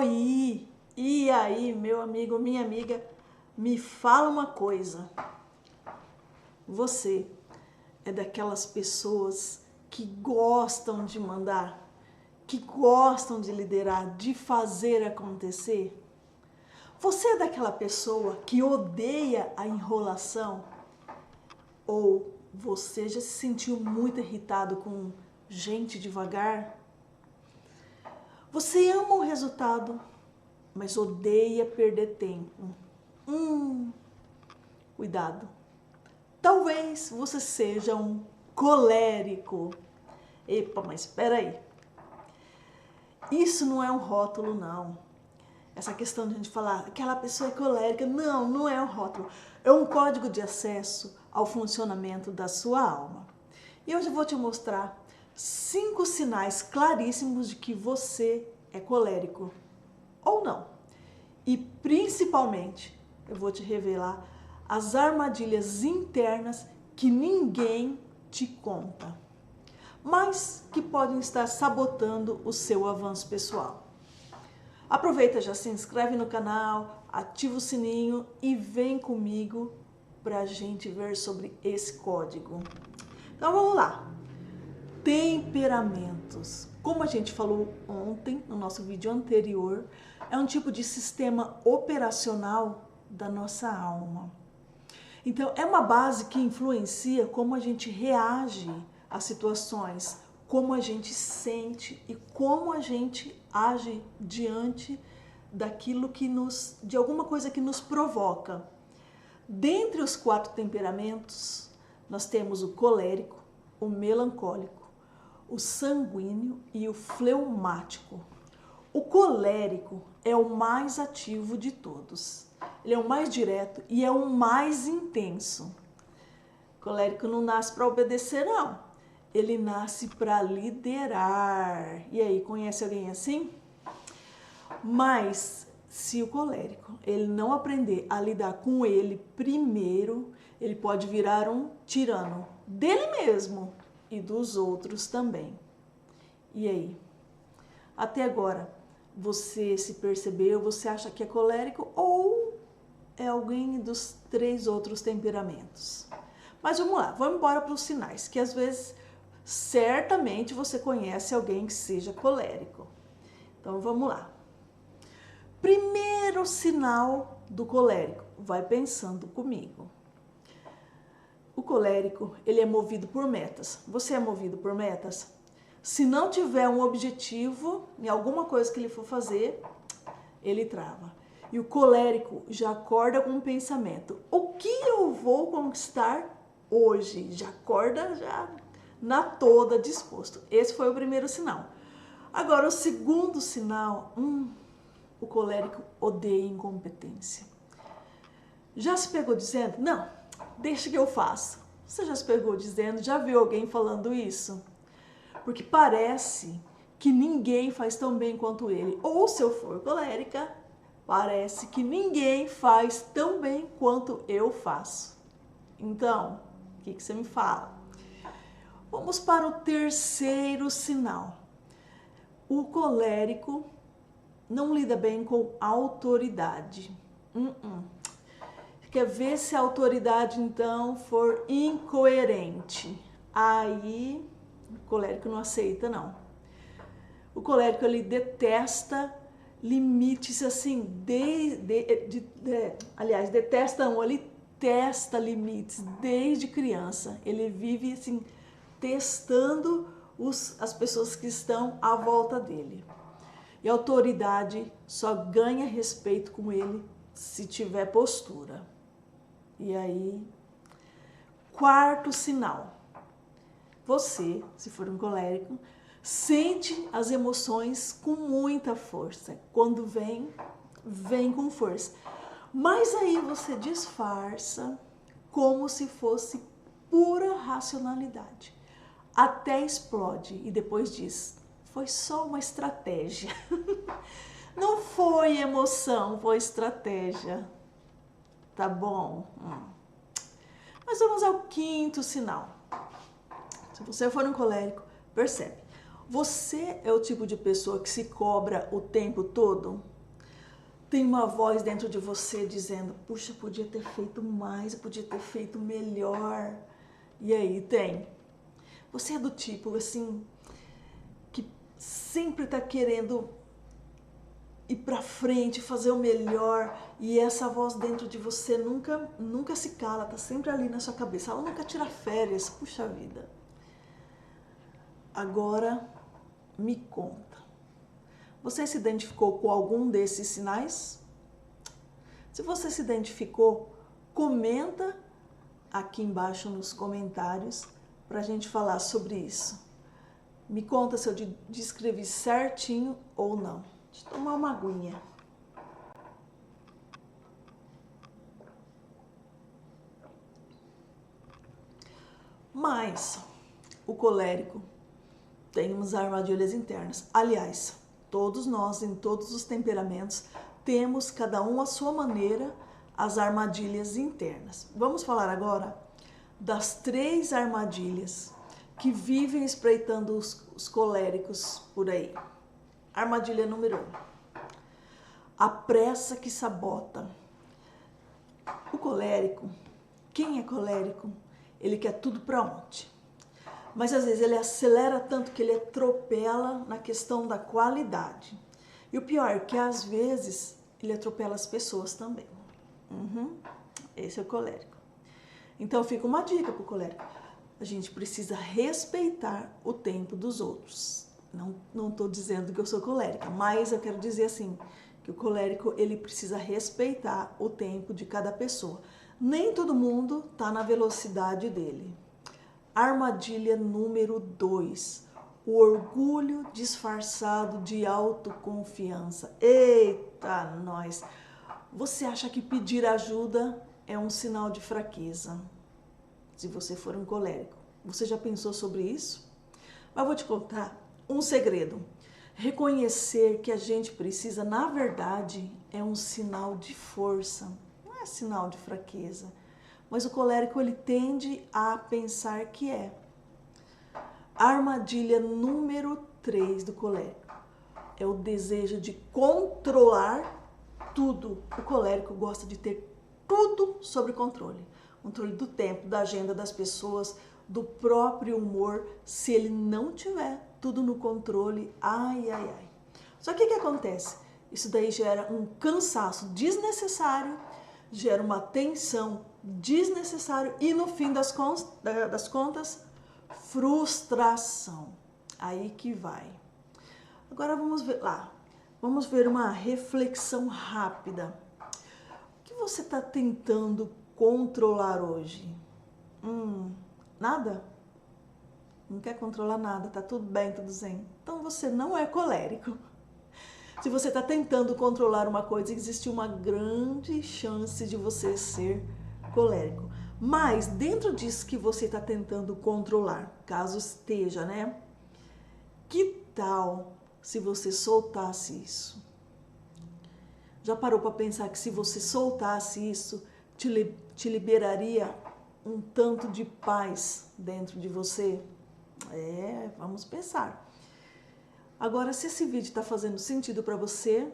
Oi! E aí, meu amigo, minha amiga, me fala uma coisa. Você é daquelas pessoas que gostam de mandar, que gostam de liderar, de fazer acontecer? Você é daquela pessoa que odeia a enrolação? Ou você já se sentiu muito irritado com gente devagar? Você ama o resultado, mas odeia perder tempo. Cuidado. Talvez você seja um colérico. Epa, mas espera aí. Isso não é um rótulo, não. Essa questão de a gente falar, aquela pessoa é colérica, não é um rótulo. É um código de acesso ao funcionamento da sua alma. E hoje eu vou te mostrar 5 sinais claríssimos de que você é colérico ou não. E principalmente, eu vou te revelar as armadilhas internas que ninguém te conta, mas que podem estar sabotando o seu avanço pessoal. Aproveita, já se inscreve no canal, ativa o sininho e vem comigo para a gente ver sobre esse código. Então vamos lá. Temperamentos. Como a gente falou ontem, no nosso vídeo anterior, é um tipo de sistema operacional da nossa alma. Então, é uma base que influencia como a gente reage às situações, como a gente sente e como a gente age diante daquilo que de alguma coisa que nos provoca. Dentre os 4 temperamentos, nós temos o colérico, o melancólico, o sanguíneo e o fleumático. O colérico é o mais ativo de todos. Ele é o mais direto e é o mais intenso. O colérico não nasce para obedecer, não. Ele nasce para liderar. E aí, conhece alguém assim? Mas se o colérico ele não aprender a lidar com ele primeiro, ele pode virar um tirano dele mesmo e dos outros também. E aí? Até agora, você se percebeu? Você acha que é colérico ou é alguém dos 3 outros temperamentos? Mas vamos lá, vamos embora para os sinais, que às vezes, certamente você conhece alguém que seja colérico. Então vamos lá. Primeiro sinal do colérico, vai pensando comigo. O colérico, ele é movido por metas. Você é movido por metas? Se não tiver um objetivo em alguma coisa que ele for fazer, ele trava. E o colérico já acorda com um pensamento. O que eu vou conquistar hoje? Já acorda já na toda disposto. Esse foi o primeiro sinal. Agora, o segundo sinal, o colérico odeia incompetência. Já se pegou dizendo, não, deixa que eu faço. Você já se pegou dizendo, já viu alguém falando isso? Porque parece que ninguém faz tão bem quanto ele. Ou se eu for colérica, parece que ninguém faz tão bem quanto eu faço. Então, o que você me fala? Vamos para o terceiro sinal. O colérico não lida bem com autoridade. Quer ver se a autoridade, então, for incoerente. Aí, o colérico não aceita, não. O colérico, ele detesta limites, assim, aliás, detesta não, ele testa limites desde criança. Ele vive, assim, testando as pessoas que estão à volta dele. E a autoridade só ganha respeito com ele se tiver postura. E aí, quarto sinal. Você, se for um colérico, sente as emoções com muita força. Quando vem com força. Mas aí você disfarça como se fosse pura racionalidade. Até explode e depois diz, foi só uma estratégia. Não foi emoção, foi estratégia. Tá bom? Mas vamos ao quinto sinal. Se você for um colérico, percebe. Você é o tipo de pessoa que se cobra o tempo todo? Tem uma voz dentro de você dizendo, puxa, podia ter feito mais, podia ter feito melhor. E aí tem. Você é do tipo, assim, que sempre está querendo ir para frente, fazer o melhor, e essa voz dentro de você nunca se cala, tá sempre ali na sua cabeça, ela nunca tira férias, puxa vida. Agora, me conta, você se identificou com algum desses sinais? Se você se identificou, comenta aqui embaixo nos comentários para a gente falar sobre isso. Me conta se eu descrevi certinho ou não. Deixa eu tomar uma aguinha. Mas o colérico tem umas armadilhas internas. Aliás, todos nós, em todos os temperamentos, temos cada um à sua maneira as armadilhas internas. Vamos falar agora das 3 armadilhas que vivem espreitando os coléricos por aí. Armadilha número 1. A pressa que sabota. O colérico, quem é colérico? Ele quer tudo para ontem. Mas às vezes ele acelera tanto que ele atropela na questão da qualidade. E o pior é que às vezes ele atropela as pessoas também. Esse é o colérico. Então fica uma dica para o colérico. A gente precisa respeitar o tempo dos outros. Não estou dizendo que eu sou colérica, mas eu quero dizer assim, que o colérico ele precisa respeitar o tempo de cada pessoa. Nem todo mundo está na velocidade dele. Armadilha número 2. O orgulho disfarçado de autoconfiança. Eita, nós! Você acha que pedir ajuda é um sinal de fraqueza? Se você for um colérico. Você já pensou sobre isso? Mas eu vou te contar um segredo. Reconhecer que a gente precisa, na verdade, é um sinal de força. Não é sinal de fraqueza. Mas o colérico, ele tende a pensar que é. Armadilha número 3 do colérico é o desejo de controlar tudo. O colérico gosta de ter tudo sob controle. Controle do tempo, da agenda das pessoas, do próprio humor. Se ele não tiver tudo no controle, ai, ai, ai. Só que o que acontece? Isso daí gera um cansaço desnecessário, gera uma tensão desnecessária e no fim das contas, frustração. Aí que vai. Agora vamos ver lá. Vamos ver uma reflexão rápida. O que você está tentando controlar hoje? Nada? Não quer controlar nada, tá tudo bem, tudo zen. Então você não é colérico. Se você está tentando controlar uma coisa, existe uma grande chance de você ser colérico. Mas dentro disso que você está tentando controlar, caso esteja, né? Que tal se você soltasse isso? Já parou para pensar que se você soltasse isso, te liberaria um tanto de paz dentro de você? Vamos pensar. Agora, se esse vídeo está fazendo sentido para você,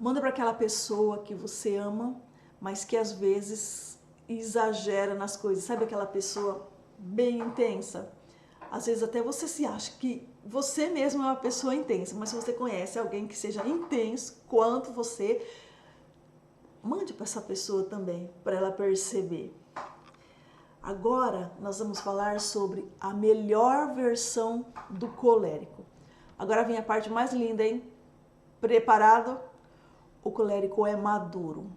manda para aquela pessoa que você ama, mas que às vezes exagera nas coisas. Sabe aquela pessoa bem intensa? Às vezes até você se acha que você mesmo é uma pessoa intensa, mas se você conhece alguém que seja intenso quanto você, mande para essa pessoa também, para ela perceber. Agora nós vamos falar sobre a melhor versão do colérico. Agora vem a parte mais linda, hein? Preparado? O colérico é maduro.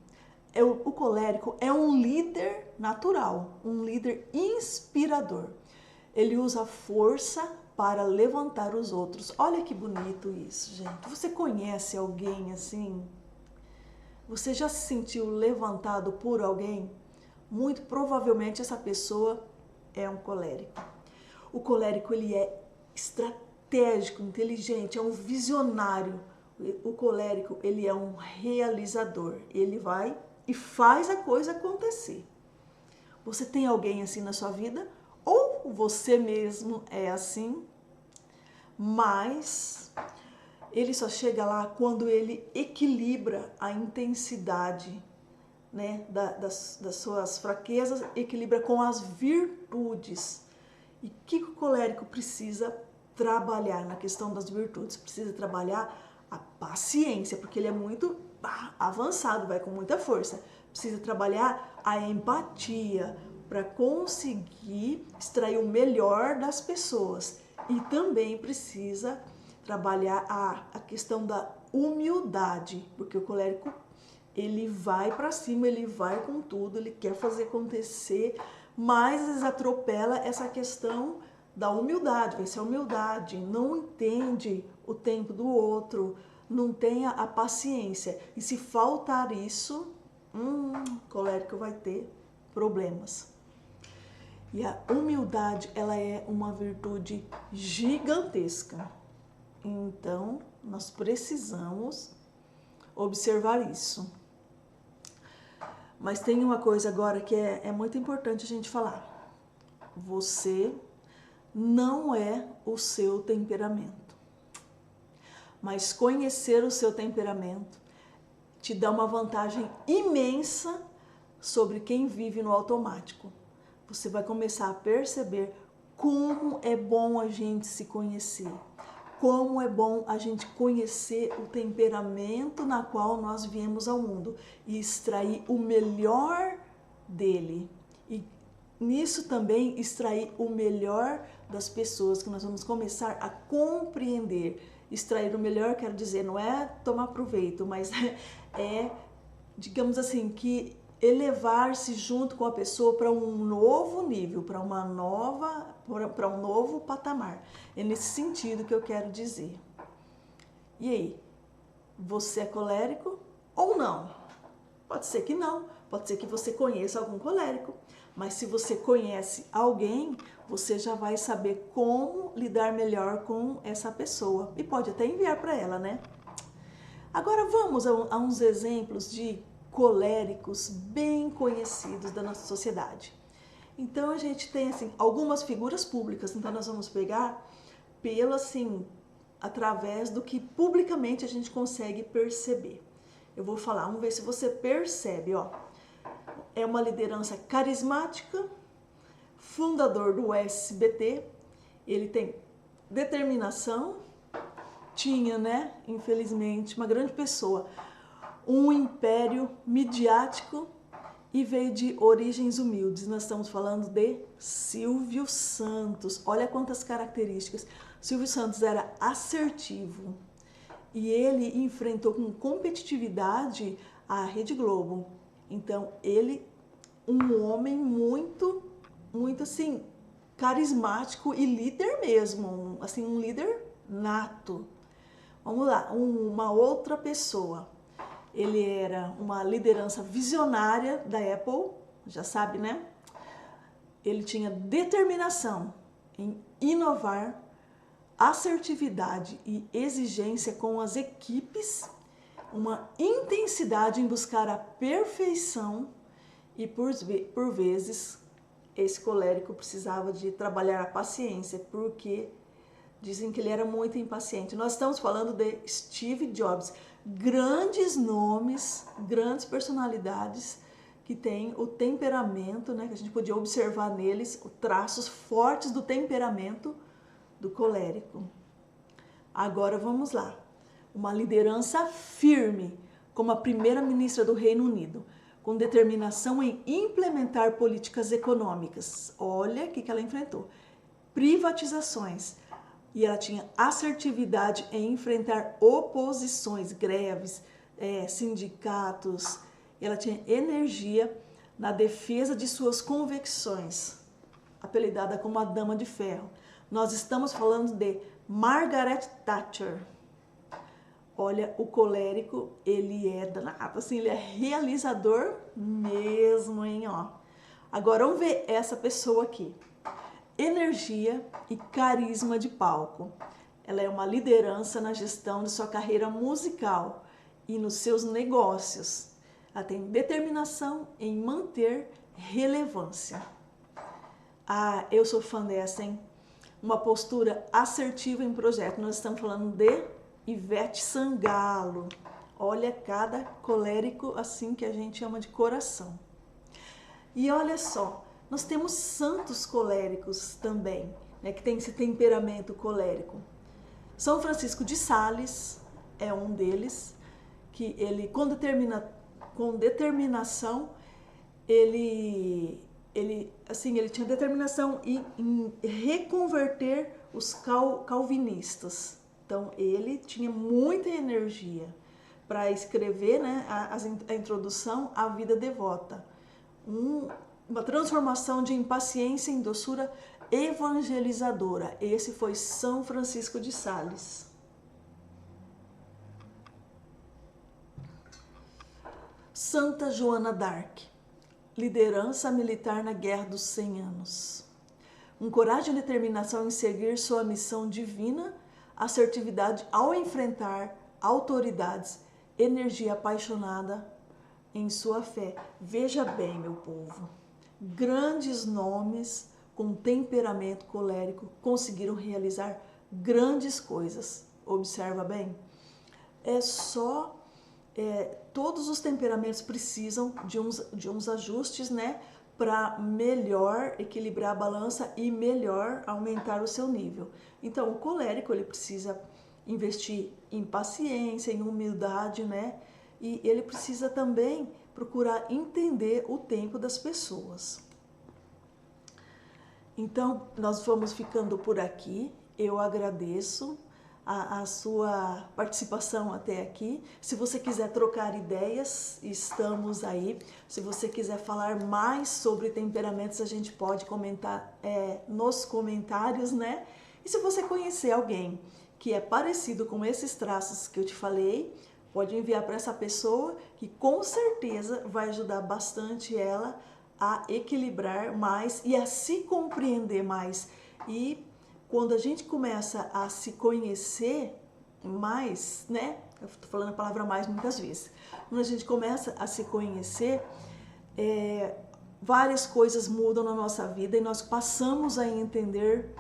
O colérico é um líder natural, um líder inspirador. Ele usa força para levantar os outros. Olha que bonito isso, gente. Você conhece alguém assim? Você já se sentiu levantado por alguém? Muito provavelmente essa pessoa é um colérico. O colérico, ele é estratégico, inteligente, é um visionário. O colérico, ele é um realizador. Ele vai e faz a coisa acontecer. Você tem alguém assim na sua vida? Ou você mesmo é assim? Mas ele só chega lá quando ele equilibra a intensidade, né, das suas fraquezas, equilibra com as virtudes. E o que o colérico precisa trabalhar na questão das virtudes? Precisa trabalhar a paciência, porque ele é muito avançado, vai com muita força. Precisa trabalhar a empatia para conseguir extrair o melhor das pessoas. E também precisa trabalhar a questão da humildade, porque o colérico, ele vai para cima, ele vai com tudo, ele quer fazer acontecer, mas às vezes atropela essa questão da humildade, vai ser a humildade, não entende o tempo do outro, não tem a paciência. E se faltar isso, o colérico vai ter problemas. E a humildade, ela é uma virtude gigantesca. Então, nós precisamos observar isso. Mas tem uma coisa agora que é muito importante a gente falar. Você não é o seu temperamento. Mas conhecer o seu temperamento te dá uma vantagem imensa sobre quem vive no automático. Você vai começar a perceber como é bom a gente se conhecer. Como é bom a gente conhecer o temperamento na qual nós viemos ao mundo e extrair o melhor dele. E nisso também extrair o melhor das pessoas, que nós vamos começar a compreender. Extrair o melhor, quero dizer, não é tomar proveito, mas digamos assim, que elevar-se junto com a pessoa para um novo nível, para um novo patamar. É nesse sentido que eu quero dizer. E aí, você é colérico ou não? Pode ser que não, pode ser que você conheça algum colérico, mas se você conhece alguém, você já vai saber como lidar melhor com essa pessoa e pode até enviar para ela, né? Agora vamos a uns exemplos de coléricos bem conhecidos da nossa sociedade. Então a gente tem assim algumas figuras públicas, então nós vamos pegar através do que publicamente a gente consegue perceber. Eu vou falar, vamos ver se você percebe, ó. É uma liderança carismática, fundador do SBT, ele tem determinação, tinha, né, infelizmente, uma grande pessoa, um império midiático e veio de origens humildes. Nós estamos falando de Silvio Santos. Olha quantas características. Silvio Santos era assertivo e ele enfrentou com competitividade a Rede Globo. Então, ele, um homem muito assim, carismático e líder mesmo, assim, um líder nato. Vamos lá, uma outra pessoa. Ele era uma liderança visionária da Apple, já sabe, né? Ele tinha determinação em inovar, assertividade e exigência com as equipes, uma intensidade em buscar a perfeição e, por vezes, esse colérico precisava de trabalhar a paciência, porque dizem que ele era muito impaciente. Nós estamos falando de Steve Jobs. Grandes nomes, grandes personalidades que têm o temperamento, né, que a gente podia observar neles, os traços fortes do temperamento do colérico. Agora vamos lá. Uma liderança firme, como a primeira-ministra do Reino Unido, com determinação em implementar políticas econômicas. Olha o que ela enfrentou. Privatizações. E ela tinha assertividade em enfrentar oposições, greves, sindicatos. Ela tinha energia na defesa de suas convicções, apelidada como a Dama de Ferro. Nós estamos falando de Margaret Thatcher. Olha, o colérico, ele é danado, assim, ele é realizador mesmo, hein, ó. Agora, vamos ver essa pessoa aqui. Energia e carisma de palco. Ela é uma liderança na gestão de sua carreira musical e nos seus negócios. Ela tem determinação em manter relevância. Ah, eu sou fã dessa, hein? Uma postura assertiva em projeto. Nós estamos falando de Ivete Sangalo. Olha, cada colérico assim que a gente ama de coração. E olha só, nós temos santos coléricos também, né, que tem esse temperamento colérico. São Francisco de Sales é um deles, que ele com determinação, ele tinha determinação em reconverter os calvinistas. Então ele tinha muita energia para escrever, né, a introdução à vida devota. Uma transformação de impaciência em doçura evangelizadora. Esse foi São Francisco de Sales. Santa Joana d'Arc. Liderança militar na Guerra dos 100 Anos. Coragem e determinação em seguir sua missão divina, assertividade ao enfrentar autoridades, energia apaixonada em sua fé. Veja bem, meu povo, grandes nomes com temperamento colérico conseguiram realizar grandes coisas. Observa bem, todos os temperamentos precisam de uns ajustes, né, para melhor equilibrar a balança e melhor aumentar o seu nível. Então, o colérico, ele precisa investir em paciência, em humildade, né, e ele precisa também procurar entender o tempo das pessoas. Então, nós vamos ficando por aqui. Eu agradeço a sua participação até aqui. Se você quiser trocar ideias, estamos aí. Se você quiser falar mais sobre temperamentos, a gente pode comentar nos comentários, né? E se você conhecer alguém que é parecido com esses traços que eu te falei, pode enviar para essa pessoa, que com certeza vai ajudar bastante ela a equilibrar mais e a se compreender mais. E quando a gente começa a se conhecer mais, né? Eu tô falando a palavra mais muitas vezes. Quando a gente começa a se conhecer, várias coisas mudam na nossa vida e nós passamos a entender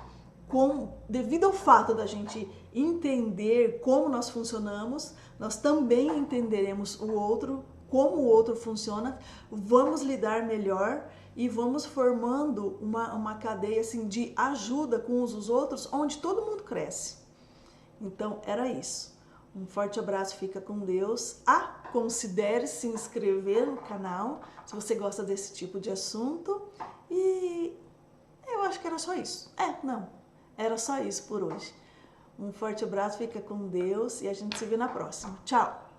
devido ao fato da gente entender como nós funcionamos, nós também entenderemos o outro, como o outro funciona, vamos lidar melhor e vamos formando uma cadeia assim, de ajuda com uns os outros, onde todo mundo cresce. Então, era isso. Um forte abraço, fica com Deus. Considere se inscrever no canal, se você gosta desse tipo de assunto. E eu acho que era só isso. Era só isso por hoje. Um forte abraço, fica com Deus e a gente se vê na próxima. Tchau!